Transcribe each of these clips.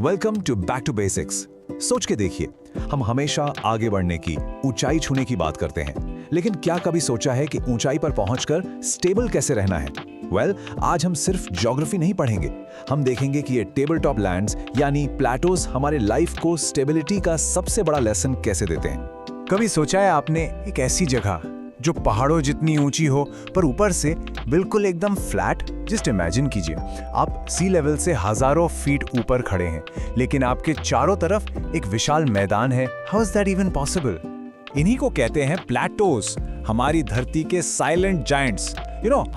Welcome to back to basics. सोच के देखिए, हम हमेशा आगे बढ़ने की, ऊंचाई छूने की बात करते हैं, लेकिन क्या कभी सोचा है कि ऊंचाई पर पहुंचकर स्टेबल कैसे रहना है? आज हम सिर्फ ज्योग्राफी नहीं पढ़ेंगे, हम देखेंगे कि ये टेबल टॉप लैंड्स यानी प्लेटोज हमारे लाइफ को स्टेबिलिटी का सबसे बड़ा लेसन कैसे देते हैं। कभी सोचा है आपने एक ऐसी जगह जो पहाड़ों जितनी ऊंची हो पर ऊपर से बिल्कुल एकदम फ्लैट? जस्ट इमेजिन कीजिए, आप सी लेवल से हजारों फीट ऊपर खड़े हैं, लेकिन आपके चारों तरफ एक विशाल मैदान है। How is that even possible? इन्हीं को कहते हैं प्लेटोज, हमारी धरती के साइलेंट जायंट्स।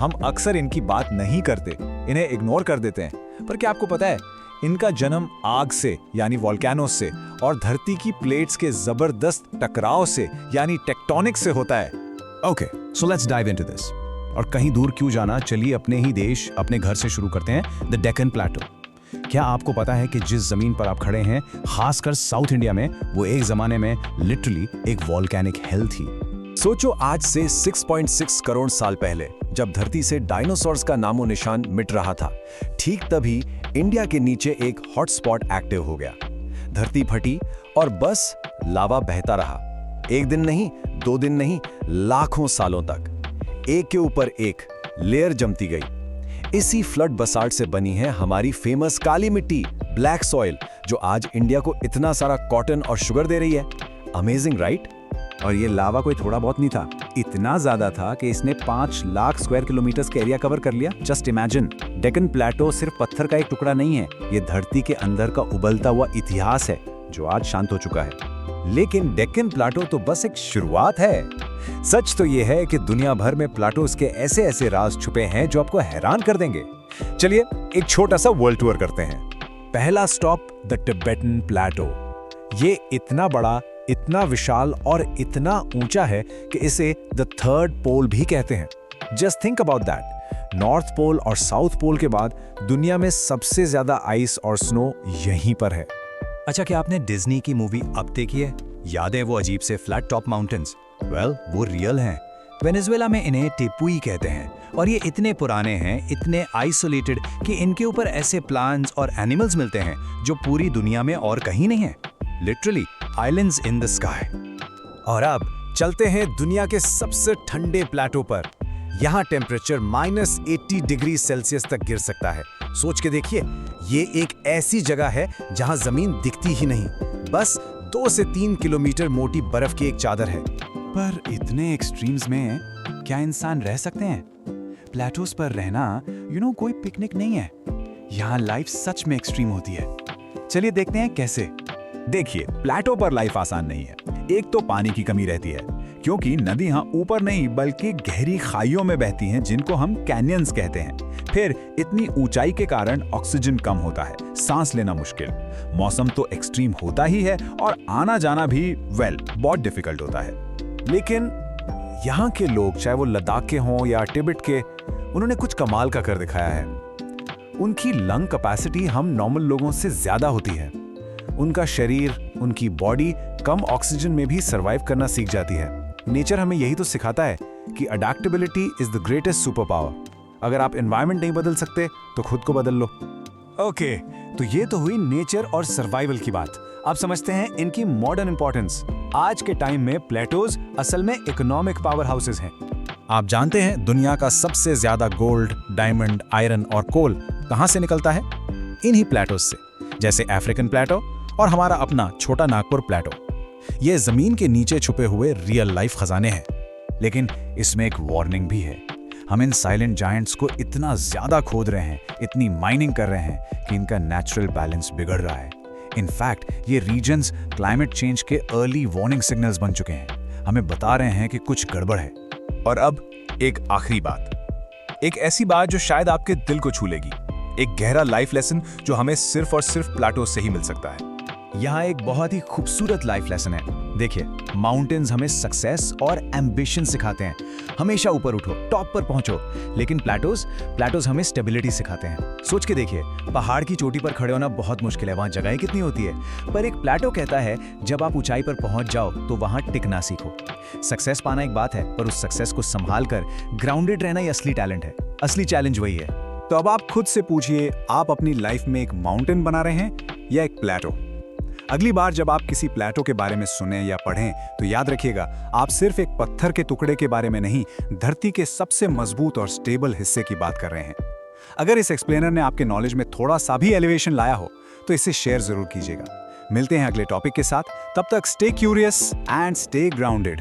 हम अक्सर इनकी बात नहीं करते, इन्हें इग्नोर कर देते हैं, पर क्या आपको पता है इनका जन्म आग से यानी वोल्केनोस से और धरती की प्लेट्स के जबरदस्त टकराव से यानी टेक्टोनिक से होता है। Okay, so let's dive into this. और कहीं दूर क्यों जाना, चलिए अपने ही देश, अपने घर से शुरू करते हैं, द डेक्कन प्लेटो। क्या आपको पता है कि जिस जमीन पर आप खड़े हैं, खासकर साउथ इंडिया में, वो एक जमाने में लिटरली एक वोल्केनिक हिल थी। सोचो, आज से 6.6 करोड़ साल पहले जब धरती से डायनासोर्स का नामो निशान मिट रहा था, ठीक तभी इंडिया के नीचे एक हॉटस्पॉट एक्टिव हो गया। धरती फटी और बस लावा बहता रहा। एक दिन नहीं, 2 दिन नहीं, लाखों सालों तक एक के ऊपर एक लेयर जमती गई। इसी फ्लड बसाल्ट से बनी है हमारी फेमस काली मिट्टी, ब्लैक सॉइल, जो आज इंडिया को इतना सारा कॉटन और शुगर दे रही है। Amazing, right? और ये लावा कोई थोड़ा बहुत नहीं था, इतना ज्यादा था कि इसने 5 लाख स्क्वायर किलोमीटर का एरिया कवर कर लिया। जस्ट इमेजिन, डेक्कन प्लेटो सिर्फ पत्थर का एक टुकड़ा नहीं है, ये धरती के अंदर का उबलता हुआ इतिहास है जो आज शांत हो चुका है। लेकिन डेक्कन प्लेटो तो बस एक शुरुआत है। सच तो ये है कि दुनिया भर में प्लेटोज के ऐसे ऐसे राज छुपे हैं जो आपको हैरान कर देंगे। चलिए एक छोटा सा वर्ल्ड टूर करते हैं। पहला स्टॉप, द टिबेटन प्लेटो। ये इतना बड़ा, इतना विशाल और इतना ऊंचा है कि इसे द थर्ड पोल भी कहते हैं। Just think about that, North Pole और साउथ पोल के बाद दुनिया में सबसे ज्यादा आइस और स्नो यहीं पर है। अच्छा, क्या आपने डिज्नी की मूवी अब देखी है? याद है वो अजीब से फ्लैट टॉप माउंटेन्स? वो रियल हैं। वेनेजुएला में इन्हें टेपुई कहते हैं और ये इतने पुराने हैं, इतने आइसोलेटेड कि इनके ऊपर ऐसे प्लांट्स और एनिमल्स मिलते हैं जो पूरी दुनिया में और कहीं नहीं है। Literally islands in the sky. और अब चलते हैं दुनिया के सबसे ठंडे प्लेटो पर। यहाँ टेम्परेचर -80 डिग्री सेल्सियस तक गिर सकता है। सोच के देखिए, ये एक ऐसी जगह है जहाँ जमीन दिखती ही नहीं, बस 2 से 3 किलोमीटर मोटी बर्फ की एक चादर है। पर इतने एक्सट्रीम्स में क्या इंसान रह सकते हैं? प्लेटोस पर रहना कोई पिकनिक नहीं है। यहाँ लाइफ सच में एक्सट्रीम होती है। चलिए देखते हैं कैसे। देखिए, प्लेटो पर लाइफ आसान नहीं है। एक तो पानी की कमी रहती है, क्योंकि नदी यहाँ ऊपर नहीं बल्कि गहरी खाइयों में बहती हैं, जिनको हम कैनियंस कहते हैं। फिर इतनी ऊंचाई के कारण ऑक्सीजन कम होता है, सांस लेना मुश्किल। मौसम तो एक्सट्रीम होता ही है और आना जाना भी बहुत डिफिकल्ट होता है। लेकिन यहाँ के लोग, चाहे वो लद्दाख के हों या तिब्बत के, उन्होंने कुछ कमाल का कर दिखाया है। उनकी लंग कैपेसिटी हम नॉर्मल लोगों से ज्यादा होती है। उनका शरीर, उनकी बॉडी कम ऑक्सीजन में भी सरवाइव करना सीख जाती है। नेचर हमें यही तो सिखाता है कि adaptability is the greatest super power. अगर आप एनवायरनमेंट नहीं बदल सकते तो खुद को बदल लो। ओके, तो ये तो हुई नेचर और सर्वाइवल की बात। अब समझते हैं इनकी मॉडर्न इंपॉर्टेंस। आज के टाइम में प्लेटोज असल में इकोनॉमिक पावर हाउसेज हैं। आप जानते हैं दुनिया का सबसे ज्यादा गोल्ड, डायमंड, आयरन और कोल कहां से निकलता है? इन्हीं प्लेटोज से, जैसे अफ्रीकन प्लेटो और हमारा अपना छोटा नागपुर प्लेटो। ये जमीन के नीचे छुपे हुए रियल लाइफ खजाने हैं। लेकिन इसमें एक वार्निंग भी है। हम इन साइलेंट जायंट्स को इतना ज्यादा खोद रहे हैं, इतनी माइनिंग कर रहे हैं कि इनका नेचुरल बैलेंस बिगड़ रहा है। इनफैक्ट ये रीजन्स क्लाइमेट चेंज के अर्ली वार्निंग सिग्नल्स बन चुके हैं, हमें बता रहे हैं कि कुछ गड़बड़ है। और अब एक आखिरी बात, एक ऐसी बात जो शायद आपके दिल को छू लेगी, एक गहरा लाइफ लेसन जो हमें सिर्फ और सिर्फ प्लेटो से ही मिल सकता है। यहाँ एक बहुत ही खूबसूरत लाइफ लेसन है। देखिए, माउंटेन्स हमें सक्सेस और एम्बिशन सिखाते हैं, हमेशा ऊपर उठो, टॉप पर पहुंचो। लेकिन प्लेटोज हमें स्टेबिलिटी सिखाते हैं। सोच के देखिए, पहाड़ की चोटी पर खड़े होना बहुत मुश्किल है, वहां जगह कितनी होती है, पर एक प्लेटो कहता है जब आप ऊंचाई पर पहुंच जाओ तो वहां टिकना सीखो। सक्सेस पाना एक बात है, पर उस सक्सेस को संभाल कर ग्राउंडेड रहना ही असली टैलेंट है, असली चैलेंज वही है। तो अब आप खुद से पूछिए, आप अपनी लाइफ में एक माउंटेन बना रहे हैं या एक प्लेटो। अगली बार जब आप किसी प्लेटो के बारे में सुने या पढ़ें तो याद रखिएगा, आप सिर्फ एक पत्थर के टुकड़े के बारे में नहीं, धरती के सबसे मजबूत और स्टेबल हिस्से की बात कर रहे हैं। अगर इस एक्सप्लेनर ने आपके नॉलेज में थोड़ा सा भी एलिवेशन लाया हो तो इसे शेयर जरूर कीजिएगा। मिलते हैं अगले टॉपिक के साथ, तब तक stay curious and stay grounded.